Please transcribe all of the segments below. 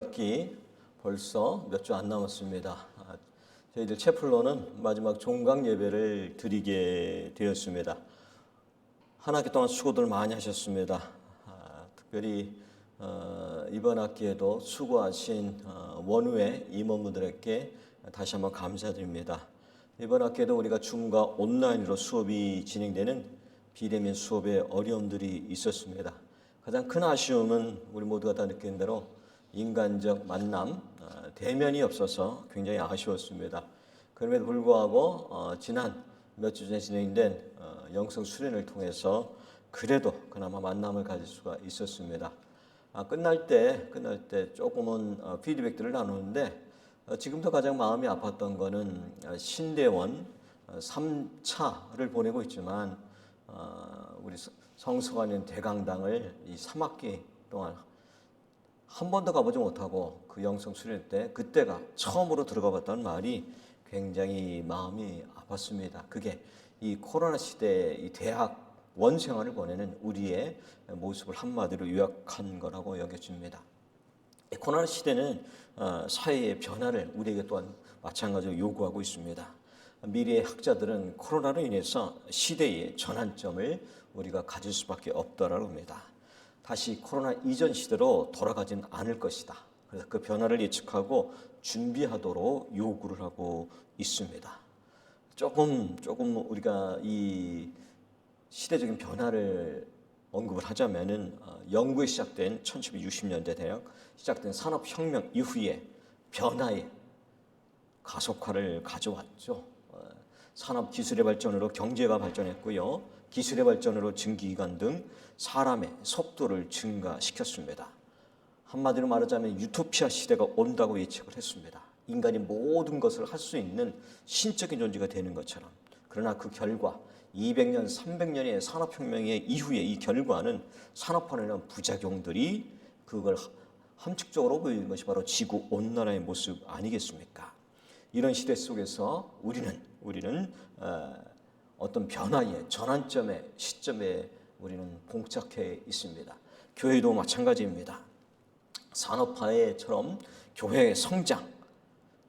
기 벌써 몇 주 안 남았습니다. 저희들 채플로는 마지막 종강 예배를 드리게 되었습니다. 한 학기 동안 수고들 많이 하셨습니다. 특별히 이번 학기에도 수고하신 원우의 임원분들에게 다시 한번 감사드립니다. 이번 학기에도 우리가 줌과 온라인으로 수업이 진행되는 비대면 수업에 어려움들이 있었습니다. 가장 큰 아쉬움은 우리 모두가 다 느끼는 대로 인간적 만남, 대면이 없어서 굉장히 아쉬웠습니다. 그럼에도 불구하고 지난 몇 주 전에 진행된 영성 수련을 통해서 그래도 그나마 만남을 가질 수가 있었습니다. 끝날 때 조금은 피드백들을 나누는데 지금도 가장 마음이 아팠던 거는 신대원 3차를 보내고 있지만 우리 성서관인 대강당을 이 3학기 동안 한 번도 가보지 못하고 그 영성 수련 때 그때가 처음으로 들어가 봤다는 말이 굉장히 마음이 아팠습니다. 그게 이 코로나 시대에 이 대학원 생활을 보내는 우리의 모습을 한마디로 요약한 거라고 여겨집니다. 코로나 시대는 사회의 변화를 우리에게 또한 마찬가지로 요구하고 있습니다. 미래의 학자들은 코로나로 인해서 시대의 전환점을 우리가 가질 수밖에 없다라고 합니다. 다시 코로나 이전 시대로 돌아가진 않을 것이다. 그래서 그 변화를 예측하고 준비하도록 요구를 하고 있습니다. 조금 우리가 이 시대적인 변화를 언급을 하자면은 영국에 시작된 1760년대 대략 시작된 산업혁명 이후에 변화의 가속화를 가져왔죠. 산업기술의 발전으로 경제가 발전했고요. 기술의 발전으로 증기기관 등 사람의 속도를 증가시켰습니다. 한마디로 말하자면 유토피아 시대가 온다고 예측을 했습니다. 인간이 모든 것을 할 수 있는 신적인 존재가 되는 것처럼. 그러나 그 결과 200년, 300년의 산업혁명의 이후에 이 결과는 산업화라는 부작용들이 그걸 함축적으로 보이는 것이 바로 지구온난화의 모습 아니겠습니까? 이런 시대 속에서 우리는 어떤 변화의 전환점의 시점에 우리는 봉착해 있습니다. 교회도 마찬가지입니다. 산업화처럼 교회의 성장,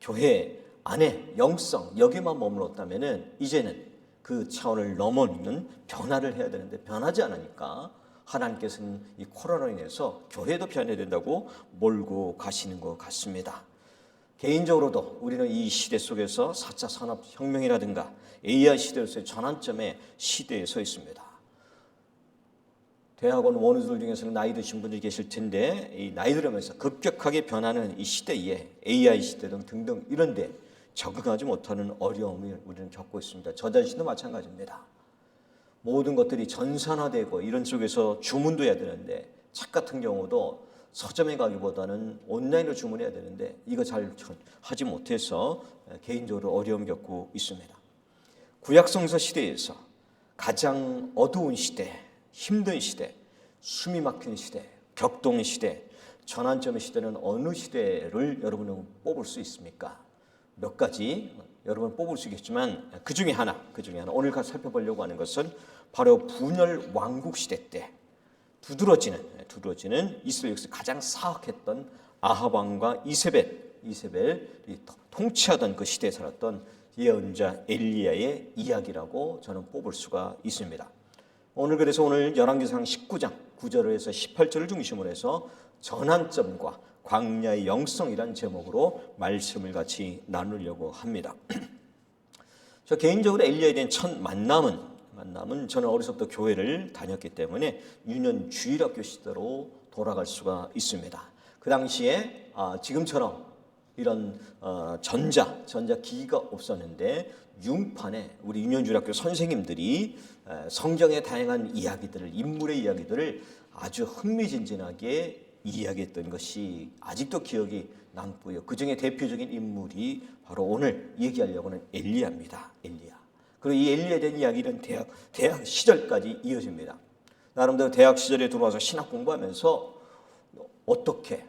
교회 안에 영성 여기만 머물렀다면은 이제는 그 차원을 넘어는 변화를 해야 되는데 변하지 않으니까 하나님께서는 이 코로나로 인해서 교회도 변해야 된다고 몰고 가시는 것 같습니다. 개인적으로도 우리는 이 시대 속에서 4차 산업혁명이라든가 AI 시대로서의 전환점의 시대에 서 있습니다. 대학원 원우들 중에서는 나이 드신 분들이 계실 텐데 이 나이 들으면서 급격하게 변하는 이 시대에 AI 시대 등등 이런 데 적응하지 못하는 어려움을 우리는 겪고 있습니다. 저 자신도 마찬가지입니다. 모든 것들이 전산화되고 이런 속에서 주문도 해야 되는데 책 같은 경우도 서점에 가기보다는 온라인으로 주문해야 되는데 이거 잘 하지 못해서 개인적으로 어려움 겪고 있습니다. 구약성서 시대에서 가장 어두운 시대, 힘든 시대, 숨이 막힌 시대, 격동 시대, 전환점의 시대는 어느 시대를 여러분은 뽑을 수 있습니까? 몇 가지 여러분 뽑을 수 있겠지만 그 중에 하나 오늘 살펴보려고 하는 것은 바로 분열 왕국 시대 때 두드러지는 이스라엘 역사 가장 사악했던 아합 왕과 이세벨이 통치하던 그 시대에 살았던 예언자 엘리야의 이야기라고 저는 뽑을 수가 있습니다. 그래서 오늘 열왕기상 19장 9절에서 18절을 중심으로 해서 전환점과 광야의 영성이란 제목으로 말씀을 같이 나누려고 합니다. 저 개인적으로 엘리야에 대한 첫 만남은 저는 어려서부터 교회를 다녔기 때문에 유년 주일학교 시대로 돌아갈 수가 있습니다. 그 당시에 지금처럼 이런 전자기기가 없었는데 융판에 우리 유년 주일학교 선생님들이 성경의 다양한 이야기들을 인물의 이야기들을 아주 흥미진진하게 이야기했던 것이 아직도 기억이 남고요. 그 중에 대표적인 인물이 바로 오늘 얘기하려고 하는 엘리야입니다. 엘리야. 그리고 이 엘리야에 대한 이야기는 대학 시절까지 이어집니다. 나름대로 대학 시절에 들어와서 신학 공부하면서 어떻게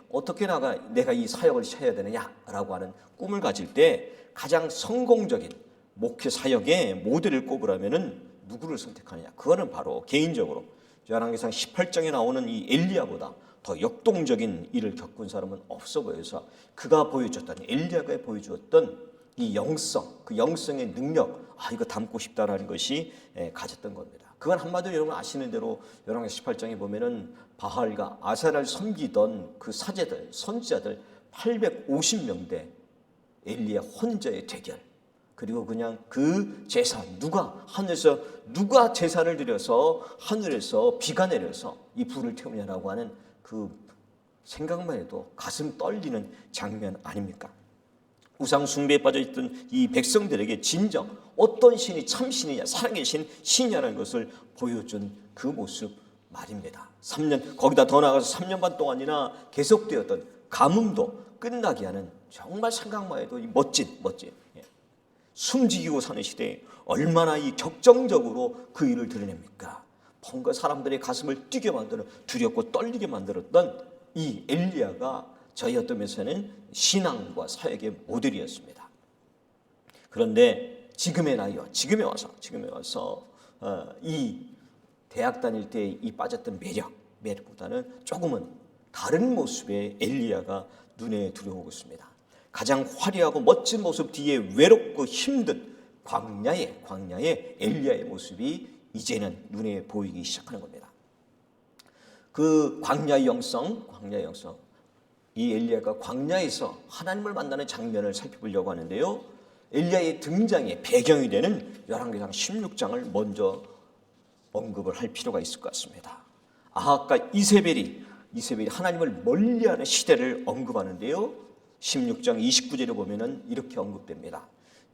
내가 이 사역을 해야 되느냐라고 하는 꿈을 가질 때 가장 성공적인 목회 사역의 모델을 꼽으라면은 누구를 선택하느냐? 그거는 바로 개인적으로 열왕기상 18장에 나오는 이 엘리야보다 더 역동적인 일을 겪은 사람은 없어 보여서 그가 보여줬던, 엘리야가 보여주었던 이 영성, 그 영성의 능력, 이거 담고 싶다라는 것이 가졌던 겁니다. 그건 한마디로 여러분 아시는 대로 열왕기 18장에 보면은 바알과 아세라를 섬기던 그 사제들, 선지자들 850명대 엘리야 혼자의 대결. 그리고 그냥 그 제사, 누가 제사를 드려서 하늘에서 비가 내려서 이 불을 태우냐라고 하는 그 생각만 해도 가슴 떨리는 장면 아닙니까? 우상 숭배에 빠져있던 이 백성들에게 진정 어떤 신이 참 신이냐, 살아계신 신이냐는 것을 보여준 그 모습 말입니다. 3년, 거기다 더 나아가서 3년 반 동안이나 계속되었던 가뭄도 끝나게 하는, 정말 생각만 해도 이 멋진 숨지기고 사는 시대에 얼마나 이 격정적으로 그 일을 드러냅니까? 뭔가 사람들의 가슴을 뛰게 만드는, 두렵고 떨리게 만들었던 이 엘리야가 저희 어떤 면에서는 신앙과 사역의 모델이었습니다. 그런데 지금에 와서 이 대학 다닐 때 이 빠졌던 매력보다는 조금은 다른 모습의 엘리야가 눈에 들어오고 있습니다. 가장 화려하고 멋진 모습 뒤에 외롭고 힘든 광야의 엘리야의 모습이 이제는 눈에 보이기 시작하는 겁니다. 그 광야의 영성, 이 엘리야가 광야에서 하나님을 만나는 장면을 살펴보려고 하는데요. 엘리야의 등장의 배경이 되는 열왕기상 16장을 먼저 언급을 할 필요가 있을 것 같습니다. 아합과 이세벨이 하나님을 멀리하는 시대를 언급하는데요. 16장 29절에 보면은 이렇게 언급됩니다.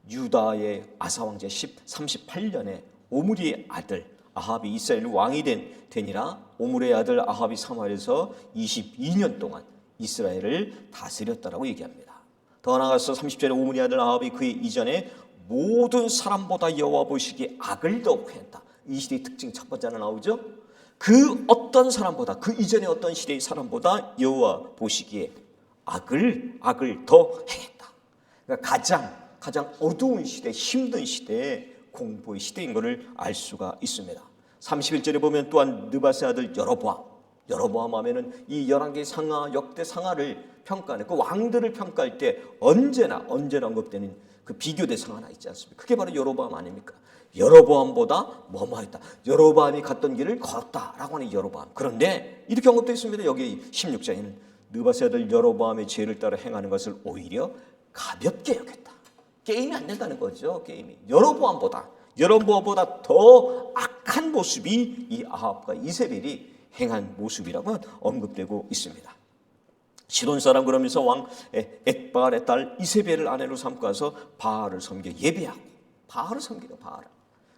유다의 아사 왕제 38년에 오므리의 아들 아합이 이스라엘 왕이 되니라. 오므리의 아들 아합이 사마리아에서 22년 동안 이스라엘을 다스렸다라고 얘기합니다. 더 나아가서 30절에 오므리의 아들 아합이 그의 이전에 모든 사람보다 여호와 보시기에 악을 더욱 행했다. 이 시대의 특징 첫 번째 하나 나오죠. 그 어떤 사람보다, 그 이전의 어떤 시대의 사람보다 여호와 보시기에 악을 더 행했다. 그러니까 가장 어두운 시대, 힘든 시대에 공포의 시대인 것을 알 수가 있습니다. 31절에 보면 또한 느밧의 아들 여로보암 하면은 이 열왕기 상하, 역대 상하를 평가하는, 그 왕들을 평가할 때 언제나 언급되는 그 비교 대상 하나 있지 않습니까? 그게 바로 여로보암 아닙니까? 여로보암보다 뭐뭐했다. 여로보암이 갔던 길을 걸었다라고 하는 여로보암. 그런데 이렇게 언급되어 있습니다. 여기 16장에는 느밧의 아들 여로보암의 죄를 따라 행하는 것을 오히려 가볍게 여겼다. 게임이 안 된다는 거죠. 게임이. 여로보암보다 더 악한 모습이 이 아합과 이세벨이 행한 모습이라고 언급되고 있습니다. 시돈 사람 그러면서 왕 엣바알의 딸 이세벨을 아내로 삼고 와서 바알을 섬겨 예배하고, 바알을 섬기려 바알.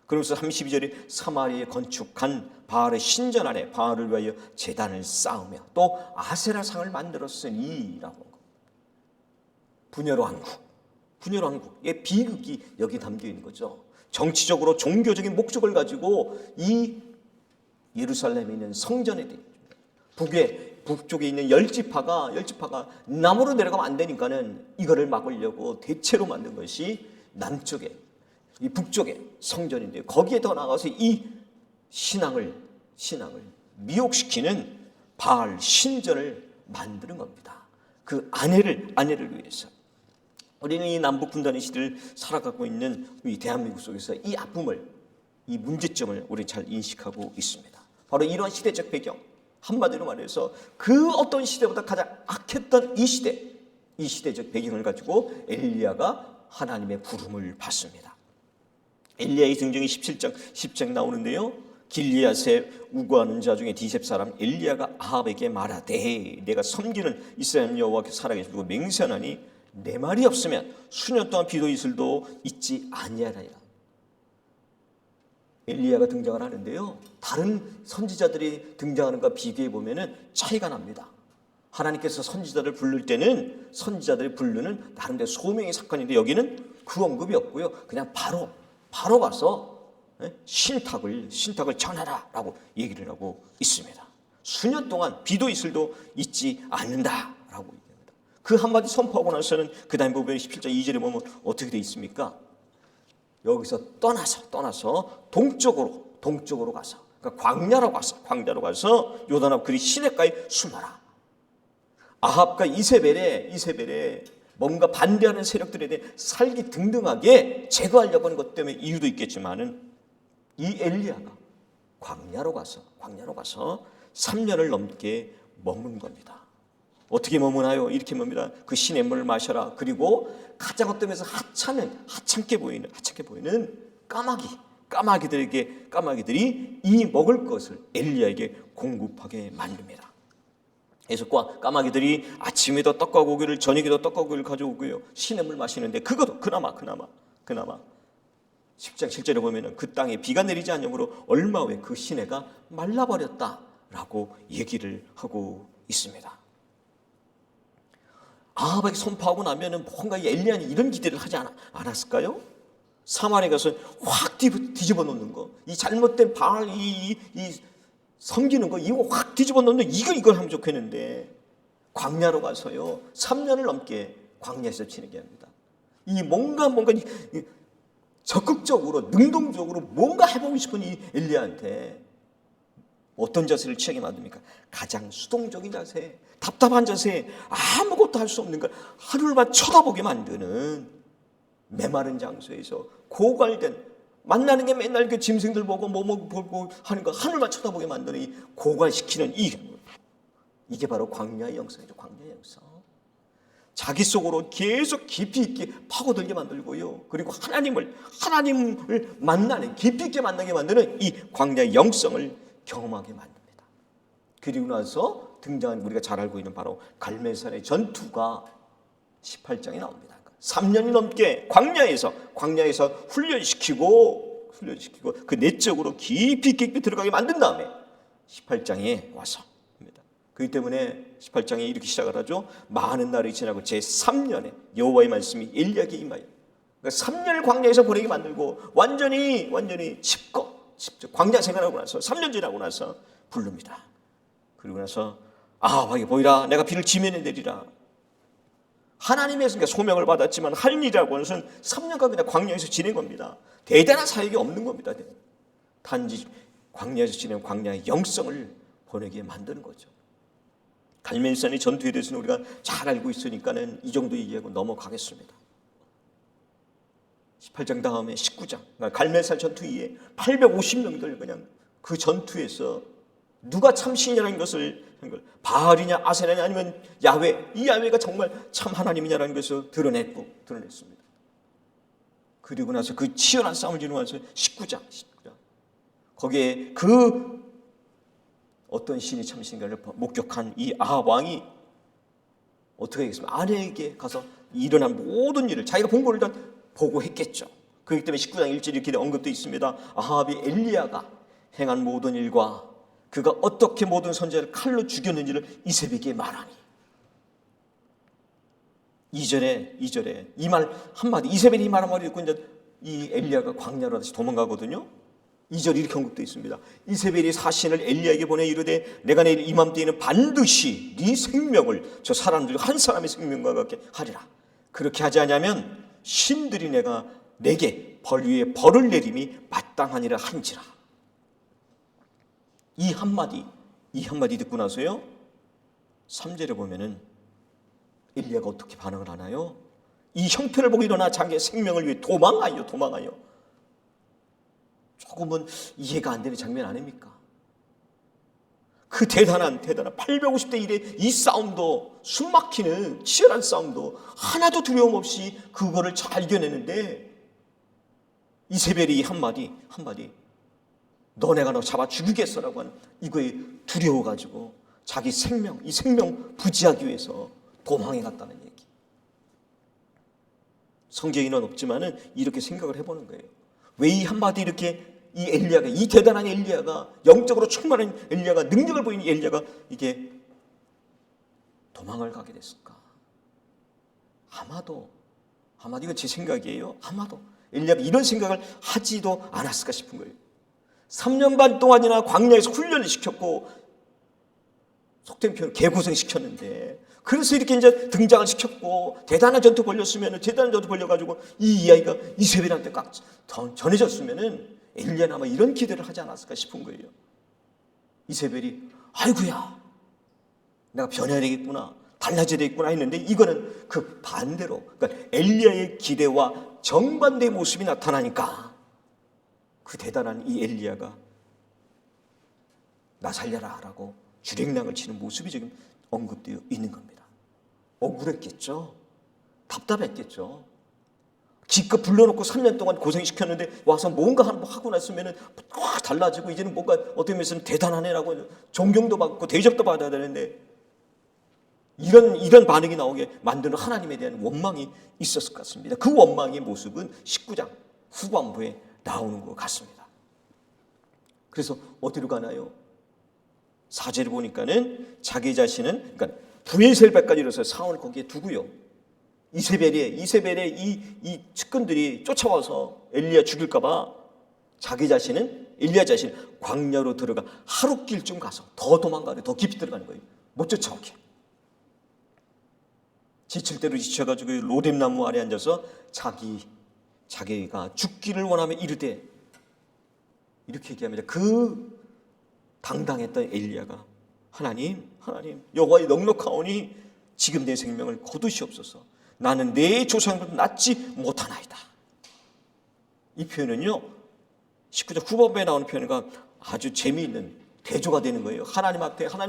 그러면서 32절에 사마리아에 건축한 바알의 신전 안에 바알을 위하여 제단을 쌓으며 또 아세라상을 만들었으니라고. 분열왕국의 비극이 여기 담겨 있는 거죠. 정치적으로 종교적인 목적을 가지고 이 예루살렘에 있는 성전에 북쪽에 있는 열지파가 남으로 내려가면 안 되니까는 이거를 막으려고 대체로 만든 것이 남쪽에, 이 북쪽의 성전인데, 거기에 더 나아가서 이 신앙을 미혹시키는 바알 신전을 만드는 겁니다. 그 아내를 위해서. 우리는 이 남북 분단의 시대를 살아가고 있는 이 대한민국 속에서 이 아픔을, 이 문제점을 우리 잘 인식하고 있습니다. 바로 이러한 시대적 배경, 한마디로 말해서 그 어떤 시대보다 가장 악했던 이 시대적 배경을 가지고 엘리야가 하나님의 부름을 받습니다. 엘리야의 등장이 10장 나오는데요. 길리앗에 우거하는 자 중에 디셉 사람 엘리야가 아합에게 말하되 내가 섬기는 이스라엘 여호와께 살아계시고 맹세하나니 내 말이 없으면 수년 동안 비도 이슬도 있지 아니하리라. 엘리야가 등장을 하는데요. 다른 선지자들이 등장하는 것과 비교해 보면은 차이가 납니다. 하나님께서 선지자를 부를 때는 선지자들이 부르는 나름대로 소명의 사건인데 여기는 그 언급이 없고요. 그냥 바로 가서 신탁을 전하라라고 얘기를 하고 있습니다. 수년 동안 비도 이슬도 있지 않는다라고 얘기합니다. 그 한마디 선포하고 나서는 그 다음 부분 17장 2절에 보면 어떻게 되어 있습니까? 여기서 떠나서 동쪽으로 가서 그러니까 광야로 가서 요단앞 그리 시냇가에 숨어라. 아합과 이세벨의 뭔가 반대하는 세력들에 대해 살기 등등하게 제거하려고 하는 것 때문에 이유도 있겠지만은 이 엘리야가 광야로 가서 3년을 넘게 머문 겁니다. 어떻게 머무나요? 이렇게 머뭅니다. 그 시냇물을 마셔라. 그리고 가장 어떤 면에서 하찮게 보이는 까마귀들이 이 먹을 것을 엘리야에게 공급하게 만듭니다. 그래서 까마귀들이 아침에도 떡과 고기를, 저녁에도 떡과 고기를 가져오고요, 시냇물 마시는데 그것도 그나마 10장 7절에 보면은 그 땅에 비가 내리지 않으므로 얼마 후에 그 시내가 말라버렸다라고 얘기를 하고 있습니다. 아합에게 선포하고 나면은 뭔가 엘리야는 이런 기대를 하지 않았을까요? 사마리에 가서 확 뒤집어 놓는 거, 이 잘못된 바알 이 섬기는 거 이거 확 뒤집어 놓는 이걸 하면 좋겠는데 광야로 가서요 3년을 넘게 광야에서 지내게 합니다. 이 뭔가 적극적으로 능동적으로 뭔가 해보고 싶은 이 엘리야한테 어떤 자세를 취하게 만듭니까? 가장 수동적인 자세, 답답한 자세, 아무것도 할 수 없는 걸 하루만 쳐다보게 만드는 메마른 장소에서 고갈된, 만나는 게 맨날 그 짐승들 보고 보고 하는 거 하늘만 쳐다보게 만드는 이 고갈시키는 이게 바로 광야의 영성이죠. 광야의 영성. 자기 속으로 계속 깊이 있게 파고들게 만들고요. 그리고 하나님을 만나는, 깊이 있게 만나게 만드는 이 광야의 영성을 경험하게 만듭니다. 그리고 나서 등장한 우리가 잘 알고 있는 바로 갈멜산의 전투가 18장에 나옵니다. 3년이 넘게 광야에서 훈련시키고 그 내적으로 깊이 들어가게 만든 다음에 18장에 와서 합니다. 그렇기 때문에 18장에 이렇게 시작을 하죠. 많은 날이 지나고 제3년에 여호와의 말씀이 엘리야에게 임하여, 그러니까 3년을 광야에서 보내게 만들고 완전히 집거 광야 생활하고 나서 3년 지나고 나서 부릅니다. 그리고 나서 아합에게 보이라, 내가 비를 지면에 내리라. 하나님의 소명을 받았지만 할 일이라고 하는 것은 3년간 그냥 광야에서 지낸 겁니다. 대단한 사역이 없는 겁니다. 단지 광야에서 지낸 광야의 영성을 보내게 만드는 거죠. 갈멜산의 전투에 대해서는 우리가 잘 알고 있으니까는 이 정도 얘기하고 넘어가겠습니다. 18장 다음에 19장, 그러니까 갈멜산 전투 이후에 850명들 그냥 그 전투에서 누가 참 신이라는 것을, 바알이냐 아세라냐 아니면 야훼, 이 야훼가 정말 참 하나님이냐라는 것을 드러냈습니다. 그리고 나서 그 치열한 싸움을 지르고 나서 19장 거기에 그 어떤 신이 참 신인가를 목격한 이 아합 왕이 어떻게 하겠습니까? 아내에게 가서 일어난 모든 일을 자기가 본 걸 일단 보고했겠죠. 그렇기 때문에 19장 1절 이렇게 언급되어 있습니다. 아합이 엘리야가 행한 모든 일과 그가 어떻게 모든 선지자를 칼로 죽였는지를 이세벨에게 말하니. 2절에 이 말 한마디, 이세벨이 이 말 한마디 듣고 이제 이 엘리야가 광야로 다시 도망가거든요. 2절 이렇게 언급되어 있습니다. 이세벨이 사신을 엘리야에게 보내 이르되 내가 내일 이맘때에는 반드시 네 생명을 저 사람들 한 사람의 생명과 같게 하리라. 그렇게 하지 않으면 신들이 내게 벌 위에 벌을 내림이 마땅하니라 한지라. 이 한마디 듣고 나서요 3절에 보면은 엘리야가 어떻게 반응을 하나요? 이 형편을 보고 일어나 자기의 생명을 위해 도망하여 조금은 이해가 안 되는 장면 아닙니까? 그 대단한 850대 1의 이 싸움도, 숨막히는 치열한 싸움도 하나도 두려움 없이 그거를 잘 이겨내는데 이세벨이 이 한마디 너네가 너 잡아 죽이겠어라고 하는 이거에 두려워가지고 자기 생명, 이 생명 부지하기 위해서 도망해 갔다는 얘기. 성경에는 없지만은 이렇게 생각을 해보는 거예요. 왜 이 한마디 이렇게 이 엘리야가, 이 대단한 엘리야가, 영적으로 충만한 엘리야가, 능력을 보이는 엘리야가 이게 도망을 가게 됐을까? 아마도 이건 제 생각이에요. 아마도 엘리야가 이런 생각을 하지도 않았을까 싶은 거예요. 3년 반 동안이나 광야에서 훈련을 시켰고 속된 표현으로 개고생시켰는데, 그래서 이렇게 이제 등장을 시켰고 대단한 전투 벌려가지고 이 이야기가 이세벨한테 꽉 전해졌으면은 엘리야는 아마 이런 기대를 하지 않았을까 싶은 거예요. 이세벨이 아이고야 내가 변해야 되겠구나, 달라져야 되겠구나 했는데, 이거는 그 반대로, 그러니까 엘리야의 기대와 정반대의 모습이 나타나니까 그 대단한 이 엘리야가 나 살려라 라고 주랭랑을 치는 모습이 지금 언급되어 있는 겁니다. 억울했겠죠. 답답했겠죠. 기껏 불러놓고 3년 동안 고생시켰는데 와서 뭔가 하고 났으면 확 달라지고 이제는 뭔가 어떻게 보면 대단하네라고 존경도 받고 대접도 받아야 되는데, 이런 반응이 나오게 만드는 하나님에 대한 원망이 있었을 것 같습니다. 그 원망의 모습은 19장 후반부에 나오는 것 같습니다. 그래서 어디로 가나요? 4절을 보니까는 자기 자신은, 그러니까 브에셀까지 이르러서 사원을 거기에 두고요, 이세벨의 이 측근들이 쫓아와서 엘리야 죽일까봐 자기 자신은, 엘리야 자신 광야로 들어가 하룻길쯤 가서 더 도망가네, 더 깊이 들어가는 거예요. 못 쫓아오게. 지칠 대로 지쳐가지고 로뎀나무 아래 앉아서 자기가 죽기를 원하며 이르되, 이렇게 얘기합니다. 그 당당했던 엘리야가 하나님 여호와의 넉넉하오니 지금 내 생명을 거두시옵소서. 나는 내 조상보다 낫지 못하나이다. 이 표현은요 19절 후반부에 나오는 표현과 아주 재미있는 대조가 되는 거예요. 하나님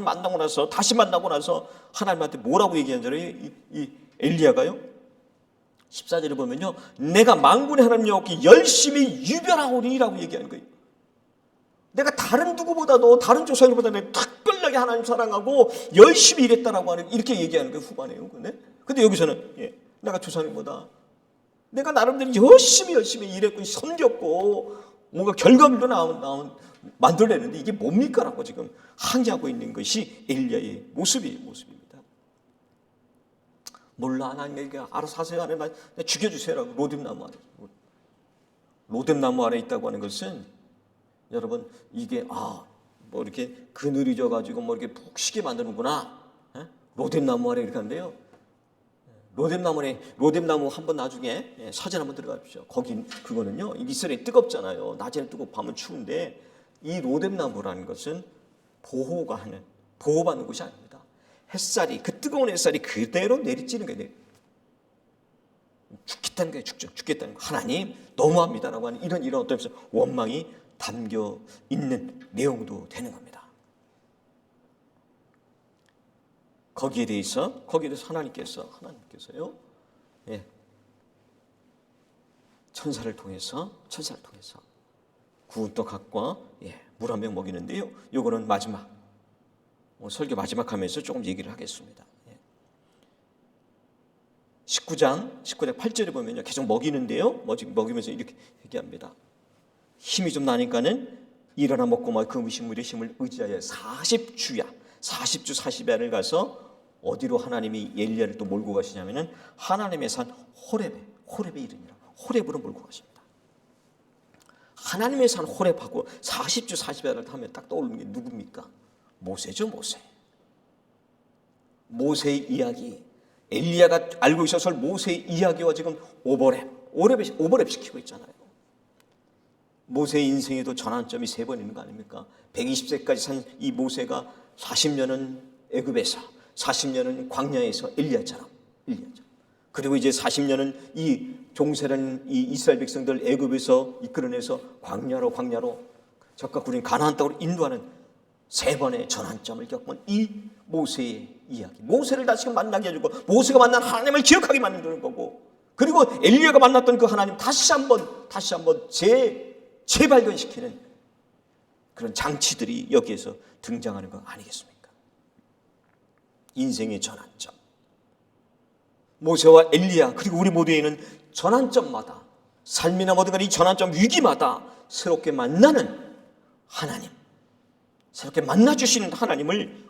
만나고 나서, 다시 만나고 나서 하나님한테 뭐라고 얘기한 줄 알아요? 이 엘리야가요 14절에 보면요, 내가 만군의 하나님 여호와께 열심히 유별하오니라고 얘기하는 거예요. 내가 다른 누구보다도, 다른 조상보다 특별하게 하나님 사랑하고 열심히 일했다라고 하는, 이렇게 얘기하는 거예요 후반에요. 근데 여기서는 내가 조상님보다 내가 나름대로 열심히 일했고 섬겼고 뭔가 결과물도 만들어내는데 이게 뭡니까? 라고 지금 항의하고 있는 것이 엘리야의 모습입니다. 몰라, 하나님에게 알아서 하세요. 하나님 죽여주세요라고 로뎀나무 아래 있다고 하는 것은, 여러분 이게 뭐 이렇게 그늘이져 가지고 뭐 이렇게 푹 쉬게 만드는구나. 로뎀나무 아래 이렇게 하는데요. 로뎀나무 한번 나중에 사진 한번 들어가십시오. 그거는요 이스라엘이 뜨겁잖아요. 낮에는 뜨겁고 밤은 추운데, 이 로뎀나무라는 것은 보호받는 곳이 아닙니다. 그 뜨거운 햇살이 그대로 내리쬐는 거예요. 죽겠다는 거예요. 죽겠다는 거. 하나님 너무합니다라고 하는 이런 어떤 원망이 담겨 있는 내용도 되는 겁니다. 거기에 대해서 하나님께서요, 천사를 통해서 구운 떡학과 물 한 병 먹이는데요. 요거는 마지막 설교 마지막 하면서 조금 얘기를 하겠습니다. 19장 8절에 보면요, 계속 먹이는데요, 먹이면서 이렇게 얘기합니다. 힘이 좀 나니까는 일어나 먹고 그 음식물의 힘을 의지하여 40주 40야를 가서 어디로 하나님이 엘리야를 또 몰고 가시냐면은 하나님의 산 호렙에 이르니라. 호렙으로 몰고 가십니다. 하나님의 산 호렙하고 40주 40야를 하면 딱 떠오르는 게 누굽니까? 모세죠. 모세의 이야기, 엘리야가 알고 있어서 모세의 이야기와 지금 오버랩 시키고 있잖아요. 모세의 인생에도 전환점이 3번 있는 거 아닙니까? 120세까지 산 이 모세가 40년은 애굽에서, 40년은 광야에서 엘리야처럼. 그리고 이제 40년은 이 종세라는 이 이스라엘 백성들 애굽에서 이끌어내서 광야로 적과 구린 가나안 땅으로 인도하는 3번의 전환점을 겪은 이 모세의 이야기. 모세를 다시금 만나게 해주고, 모세가 만난 하나님을 기억하게 만드는 거고, 그리고 엘리야가 만났던 그 하나님 다시 한번 재발견시키는 그런 장치들이 여기에서 등장하는 거 아니겠습니까? 인생의 전환점. 모세와 엘리야 그리고 우리 모두에는 전환점마다, 삶이나 모든 이 전환점 위기마다 새롭게 만나는 하나님, 새롭게 만나주시는 하나님을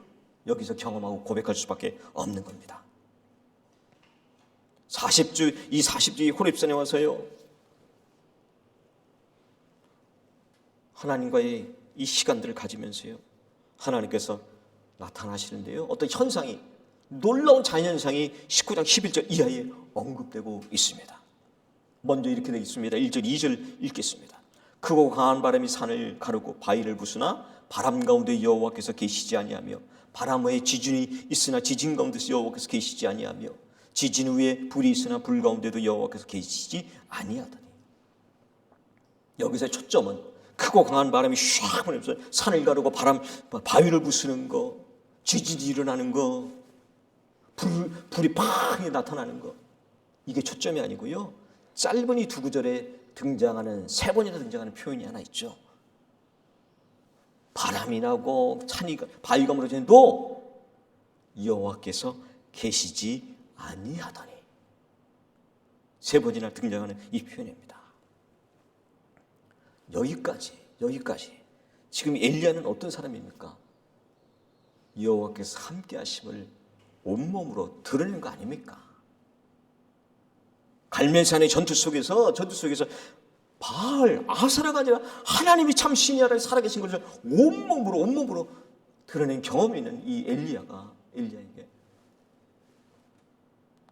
여기서 경험하고 고백할 수밖에 없는 겁니다. 40주의 호렙산에 와서요, 하나님과의 이 시간들을 가지면서요, 하나님께서 나타나시는데요, 어떤 현상이, 놀라운 자연현상이 19장 11절 이하에 언급되고 있습니다. 먼저 이렇게 되어 있습니다. 1절 2절 읽겠습니다. 크고 강한 바람이 산을 가르고 바위를 부수나 바람 가운데 여호와께서 계시지 아니하며 바람 외에 지진이 있으나 지진 가운데서 여호와께서 계시지 아니하며 지진 위에 불이 있으나 불 가운데도 여호와께서 계시지 아니하더니. 여기서의 초점은 크고 강한 바람이 샥 불면서 산을 가르고 바위를 부수는 거, 지진이 일어나는 거, 불이 팍 나타나는 거, 이게 초점이 아니고요. 짧은 이 두 구절에 등장하는, 세 번이나 등장하는 표현이 하나 있죠. 바람이 나고 바위가 무너지는도 여호와께서 계시지 아니하더니. 세 번이나 등장하는 이 표현입니다. 여기까지. 지금 엘리야는 어떤 사람입니까? 여호와께서 함께 하심을 온몸으로 드러낸 거 아닙니까? 갈멜산의 전투 속에서 바알, 아사라가 아니라 하나님이 참 신이야를 살아계신 것을 온몸으로 드러낸 경험이 있는 이 엘리야에게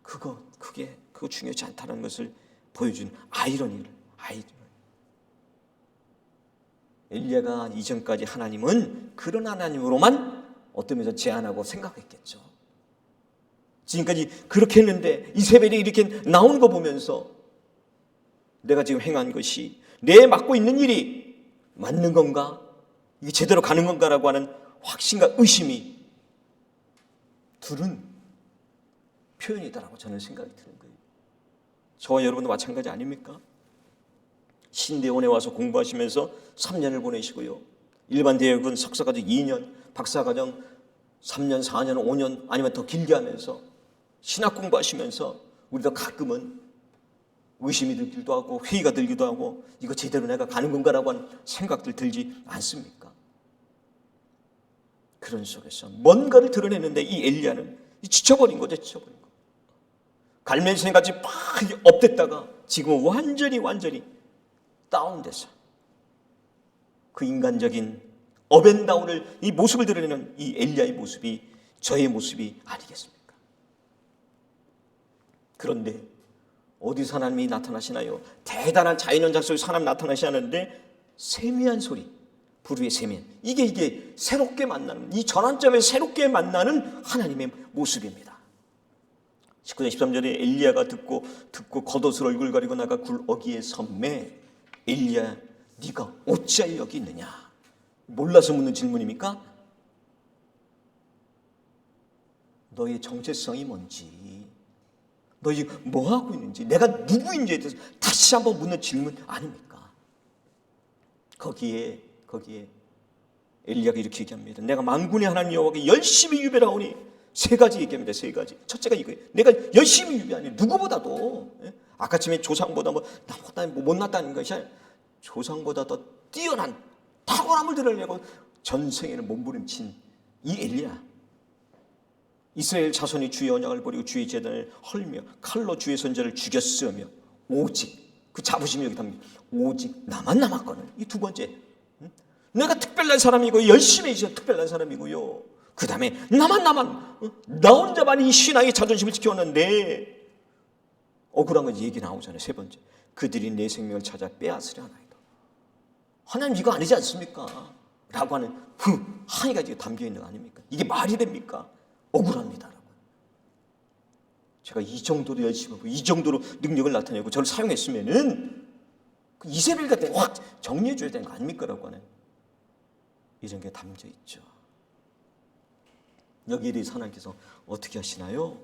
그거 중요하지 않다는 것을 보여준 아이러니를. 엘리야가 이전까지 하나님은 그런 하나님으로만 어떤 면에서 제한하고 생각했겠죠. 지금까지 그렇게 했는데 이세벨이 이렇게 나오는 거 보면서 내가 지금 행한 것이, 내 맡고 있는 일이 맞는 건가? 이게 제대로 가는 건가라고 하는 확신과 의심이 들은 표현이다라고 저는 생각이 드는 거예요. 저와 여러분도 마찬가지 아닙니까? 신대원에 와서 공부하시면서 3년을 보내시고요. 일반 대학은 석사과정 2년, 박사과정 3년, 4년, 5년 아니면 더 길게 하면서 신학 공부하시면서 우리도 가끔은 의심이 들기도 하고 회의가 들기도 하고 이거 제대로 내가 가는 건가라고 하는 생각들 들지 않습니까? 그런 속에서 뭔가를 드러냈는데 이 엘리야는 지쳐버린 거죠. 갈멜산같이 막 업됐다가 지금은 완전히 다운돼서 그 인간적인 업앤다운을, 이 모습을 드러내는 이 엘리야의 모습이 저의 모습이 아니겠습니까? 그런데 어디서 하나님이 나타나시나요? 대단한 자연현장 속에서 하나님 나타나시는데 세미한 소리, 불후의 세미한, 이게 새롭게 만나는, 이 전환점에 새롭게 만나는 하나님의 모습입니다. 19절 13절에 엘리야가 듣고 겉옷을 얼굴 가리고 나가 굴어기에 섬매. 엘리야, 네가 어찌하여 여기 있느냐? 몰라서 묻는 질문입니까? 너의 정체성이 뭔지, 너희 뭐하고 있는지, 내가 누구인지에 대해서 다시 한번 묻는 질문 아닙니까? 거기에 엘리야가 이렇게 얘기합니다. 내가 만군의 하나님 여호와께 열심히 유배하오니. 세 가지 얘기합니다. 세 가지. 첫째가 이거예요. 내가 열심히 유배하니, 누구보다도, 아까쯤에 조상보다 나보다 못났다는 것이 아니라 조상보다 더 뛰어난 탁월함을 드러내려고 전생에는 몸부림친 이 엘리야. 이스라엘 자손이 주의 언약을 버리고 주의 제단을 헐며 칼로 주의 선자를 죽였으며 오직, 그 자부심이 여기 답니다. 오직 나만 남았거든. 이 두 번째, 내가 특별한 사람이고 열심히 해서 특별한 사람이고요. 그 다음에 나 혼자만 이 신앙의 자존심을 지켜왔는데 억울한 건 얘기 나오잖아요. 세 번째, 그들이 내 생명을 찾아 빼앗으려 하나이다. 하나님 이거 아니지 않습니까? 라고 하는 그 항의가 지금 담겨있는 거 아닙니까? 이게 말이 됩니까? 억울합니다. 여러분. 제가 이 정도로 열심히 하고 이 정도로 능력을 나타내고 저를 사용했으면은 그 이세벨 같은 확 정리해 줘야 되는 거 아닙니까? 라고 하는 이런 게 담겨 있죠. 여기에 대해서 하나님께서 어떻게 하시나요?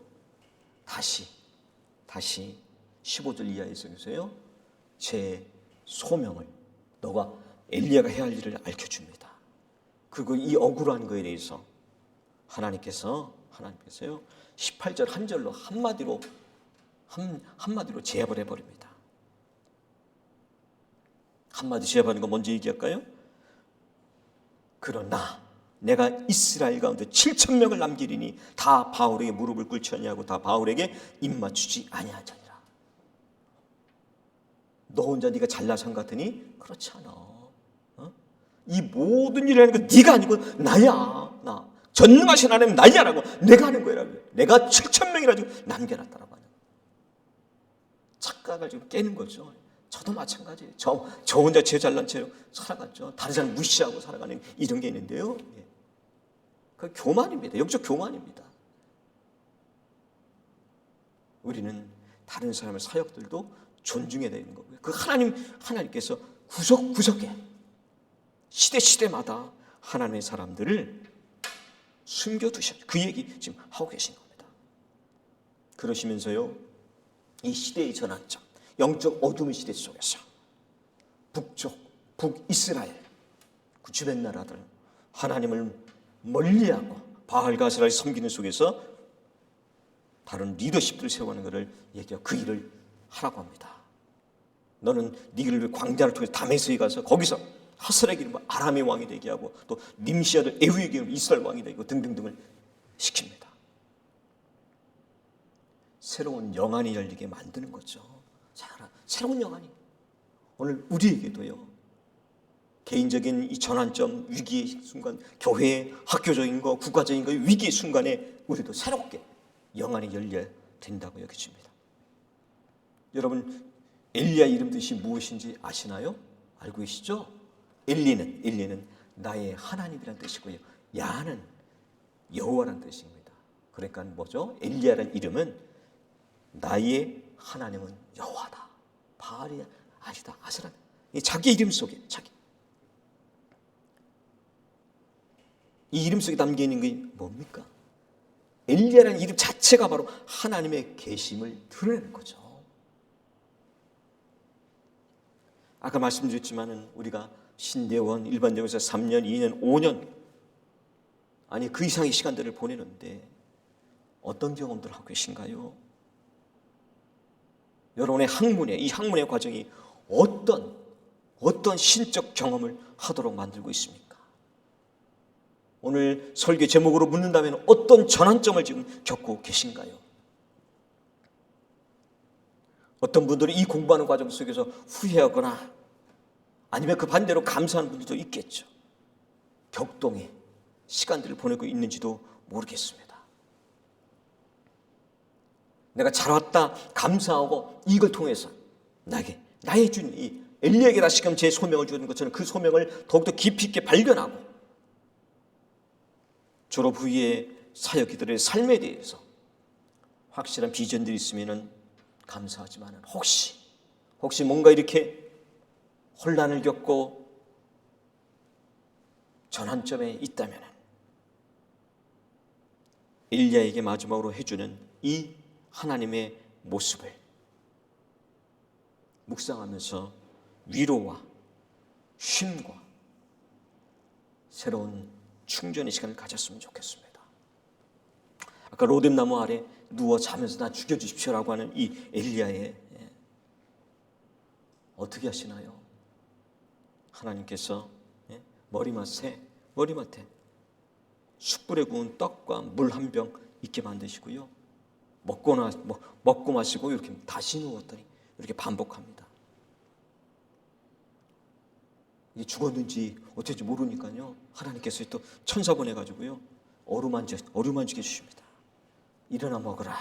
다시 15절 이하에서 제 소명을, 너가 엘리야가 해야 할 일을 알려줍니다. 그리고 이 억울한 거에 대해서 하나님께서요 18절 한 절로 한마디로 제압을 해버립니다. 한마디 제압하는 거 먼저 얘기할까요? 그러나 내가 이스라엘 가운데 7,000명을 남기리니 다 바울에게 무릎을 꿇지 아니하고 다 바울에게 입맞추지 아니하자니라. 너 혼자 네가 잘나산 것 같으니 그렇지 않아. 이 모든 일을 하는 건 네가 아니고 나야. 나 전능하신 하나님 나야라고, 내가 하는 거라고. 내가 7,000명이라 지금 남겨놨다라고 하는 착각을 지금 깨는 거죠. 저도 마찬가지예요. 저 혼자 제 잘난 채로 살아갔죠. 다른 사람 무시하고 살아가는 이런 게 있는데요. 그 교만입니다. 영적 교만입니다. 우리는 다른 사람의 사역들도 존중해야 되는 거고요. 그 하나님께서 구석구석에 시대마다 하나님의 사람들을 숨겨두셨죠. 그 얘기 지금 하고 계신 겁니다. 그러시면서요, 이 시대의 전환점, 영적 어둠의 시대 속에서 북이스라엘, 그 주변 나라들 하나님을 멀리하고 바알과 아세라를 섬기는 속에서 다른 리더십들을 세우는 것을 얘기하고 그 일을 하라고 합니다. 너는 네 길을 광야를 통해서 다메섹에 가서 거기서 하스렉 이름 아람의 왕이 되게 하고 또 님시아들 에후의 이름 이스라엘 왕이 되고 등등등을 시킵니다. 새로운 영안이 열리게 만드는 거죠. 새로운 영안이 오늘 우리에게도요, 개인적인 이 전환점 위기의 순간, 교회 학교적인 거 국가적인 거 위기의 순간에 우리도 새롭게 영안이 열려야 된다고 여겨집니다. 여러분 엘리야 이름 뜻이 무엇인지 아시나요? 알고 계시죠? 엘리는 나의 하나님이란 뜻이고요, 야는 여호와란 뜻입니다. 그러니까 뭐죠? 엘리야라는 이름은 나의 하나님은 여호와다. 바알이 아니다. 아세라. 자기 이름 속에 이 이름 속에 담겨 있는 게 뭡니까? 엘리야라는 이름 자체가 바로 하나님의 계심을 드러내는 거죠. 아까 말씀드렸지만은 우리가 신대원 일반대원에서 3년, 2년, 5년 아니 그 이상의 시간들을 보내는데 어떤 경험들을 하고 계신가요? 여러분의 이 학문의 과정이 어떤 신적 경험을 하도록 만들고 있습니까? 오늘 설교 제목으로 묻는다면 어떤 전환점을 지금 겪고 계신가요? 어떤 분들은 이 공부하는 과정 속에서 후회하거나 아니면 그 반대로 감사하는 분들도 있겠죠. 격동의 시간들을 보내고 있는지도 모르겠습니다. 내가 잘 왔다 감사하고 이걸 통해서 나의 주님, 이 엘리야에게 다시금 제 소명을 주는 것처럼 그 소명을 더욱더 깊이 있게 발견하고 졸업 후에 사역자들의 삶에 대해서 확실한 비전들이 있으면 감사하지만 혹시 뭔가 이렇게 혼란을 겪고 전환점에 있다면 엘리야에게 마지막으로 해주는 이 하나님의 모습을 묵상하면서 위로와 쉼과 새로운 충전의 시간을 가졌으면 좋겠습니다. 아까 로뎀나무 아래 누워 자면서 나 죽여주십시오라고 하는 이 엘리야의 어떻게 하시나요? 하나님께서 머리맡에 숯불에 구운 떡과 물 한 병 있게 만드시고요, 먹고 마시고 이렇게 다시 누웠더니 이렇게 반복합니다. 이게 죽었는지 어쩐지 모르니까요, 하나님께서 또 천사 보내가지고요 어루만지게 해주십니다. 일어나 먹으라.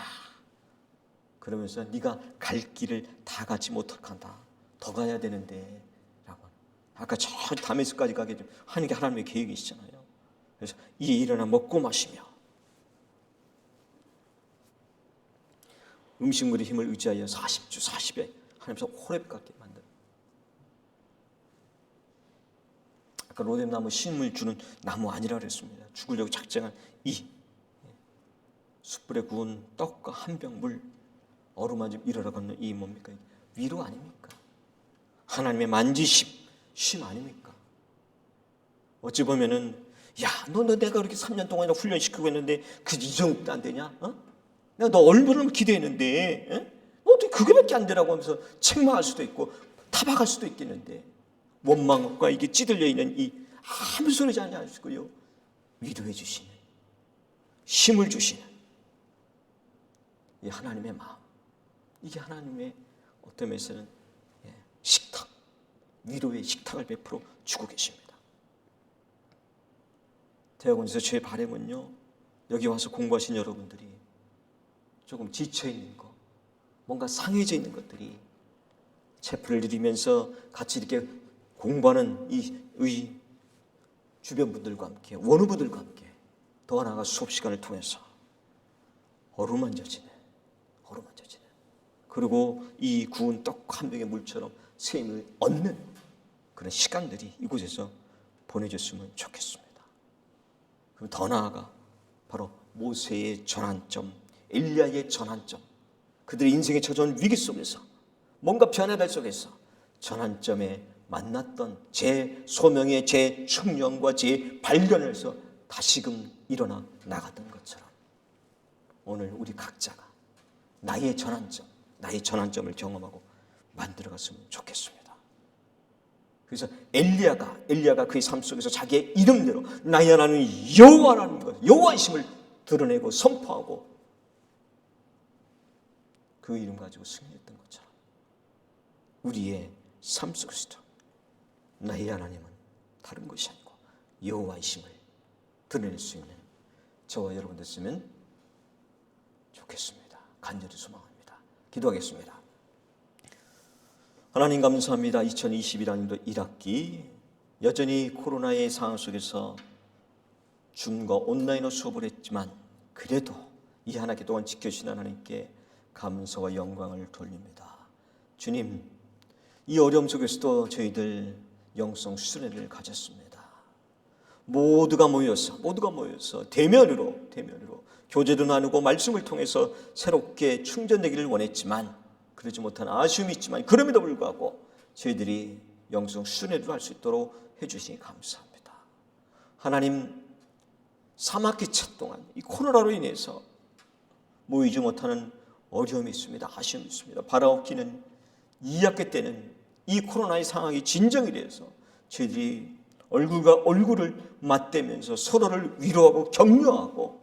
그러면서 네가 갈 길을 다 가지 못한다. 더 가야 되는데 라고. 아까 저 다메섹까지 가게 하는 게 하나님의 계획이시잖아요. 그래서 이 일어나 먹고 마시며 음식물의 힘을 의지하여 40주 40에 하나님께서 호렙 같게 만든. 아까 로뎀나무 힘을 주는 나무 아니라 그랬습니다. 죽으려고 작정한 이 숯불에 구운 떡과 한 병 물 어루만지 일어나 걷는 이 뭡니까? 위로 아닙니까? 하나님의 만지심 쉼 아닙니까? 어찌 보면은 너 내가 그렇게 3년 동안이나 훈련시키고 했는데 이 정도도 안 되냐? 내가 너 얼마나 기대했는데 어떻게 그거밖에 안 되라고 하면서 책망할 수도 있고 타박할 수도 있겠는데 원망과 이게 찌들려 있는 이 아무 소리지 않으시고요 위로해 주시는, 힘을 주시는 이 하나님의 마음, 이게 하나님의 어떤 면에서는 식탁, 위로의 식탁을 베풀어 주고 계십니다. 대학원에서 제 바람은요, 여기 와서 공부하신 여러분들이 조금 지쳐있는 거, 뭔가 상해져 있는 것들이 체프를 드리면서 같이 이렇게 공부하는 이 주변 분들과 함께, 원우분들과 함께, 더 나아가 수업 시간을 통해서 어루만져지네. 그리고 이 구운 떡 한 병의 물처럼 샘을 얻는 그런 시간들이 이곳에서 보내줬으면 좋겠습니다. 그럼 더 나아가 바로 모세의 전환점, 엘리야의 전환점, 그들의 인생에 처져온 위기 속에서 뭔가 변화될 속에서 전환점에 만났던 제 소명의 제 충령과 제 발견에서 다시금 일어나 나갔던 것처럼 오늘 우리 각자가 나의 전환점을 경험하고 만들어갔으면 좋겠습니다. 그래서 엘리야가 그의 삶 속에서 자기의 이름대로 나의 하나님 여호와라는 것, 여호와이심을 드러내고 선포하고 그 이름 가지고 승리했던 것처럼 우리의 삶 속에서도 나의 하나님은 다른 것이 아니고 여호와이심을 드러낼 수 있는 저와 여러분 됐으면 좋겠습니다. 간절히 소망합니다. 기도하겠습니다. 하나님 감사합니다. 2021학년도 1학기 여전히 코로나의 상황 속에서 줌과 온라인으로 수업을 했지만 그래도 이 한 학기 동안 지켜주신 하나님께 감사와 영광을 돌립니다. 주님, 이 어려움 속에서도 저희들 영성 수련회를 가졌습니다. 모두가 모여서 대면으로 교제도 나누고 말씀을 통해서 새롭게 충전되기를 원했지만 그러지 못한 아쉬움이 있지만 그럼에도 불구하고 저희들이 영성 수련회를 할 수 있도록 해주시니 감사합니다. 하나님, 3학기 차 동안 이 코로나로 인해서 모이지 못하는 어려움이 있습니다. 아쉬움이 있습니다. 바라옵기는 2학기 때는 이 코로나의 상황이 진정이 돼서 저희들이 얼굴과 얼굴을 맞대면서 서로를 위로하고 격려하고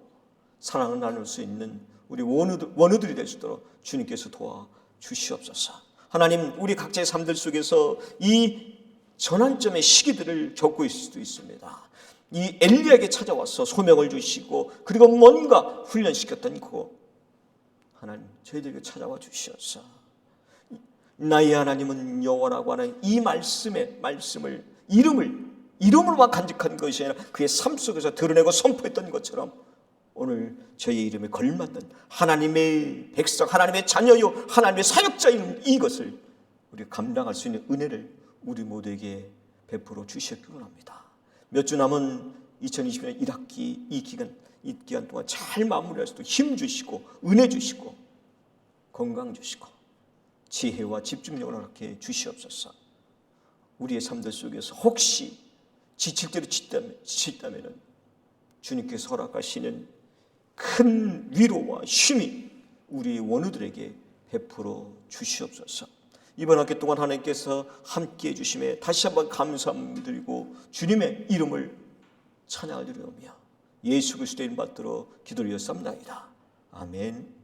사랑을 나눌 수 있는 우리 원우들이 될 수 있도록 주님께서 도와주시옵소서. 하나님, 우리 각자의 삶들 속에서 이 전환점의 시기들을 겪고 있을 수도 있습니다. 이 엘리야에게 찾아와서 소명을 주시고 그리고 뭔가 훈련시켰던 그거 하나님 저희들에게 찾아와 주시옵소서. 나의 하나님은 여호와라고 하는 이 말씀을 이름으로만 간직한 것이 아니라 그의 삶 속에서 드러내고 선포했던 것처럼 오늘 저희의 이름에 걸맞는 하나님의 백성, 하나님의 자녀요 하나님의 사역자인 이것을 우리가 감당할 수 있는 은혜를 우리 모두에게 베풀어 주시길 원합니다. 몇 주 남은 2020년 1학기 이 기간 동안 잘 마무리할 수 있도록 힘 주시고 은혜 주시고 건강 주시고 지혜와 집중력을 허락해 주시옵소서. 우리의 삶들 속에서 혹시 지칠 대로 지쳤다면 주님께서 허락하시는 큰 위로와 쉼이 우리 원우들에게 베풀어 주시옵소서. 이번 학기 동안 하나님께서 함께해 주심에 다시 한번 감사드리고 주님의 이름을 찬양을 드리며 예수 그리스도의 이름 받들어 기도를 드렸사옵나이다. 아멘.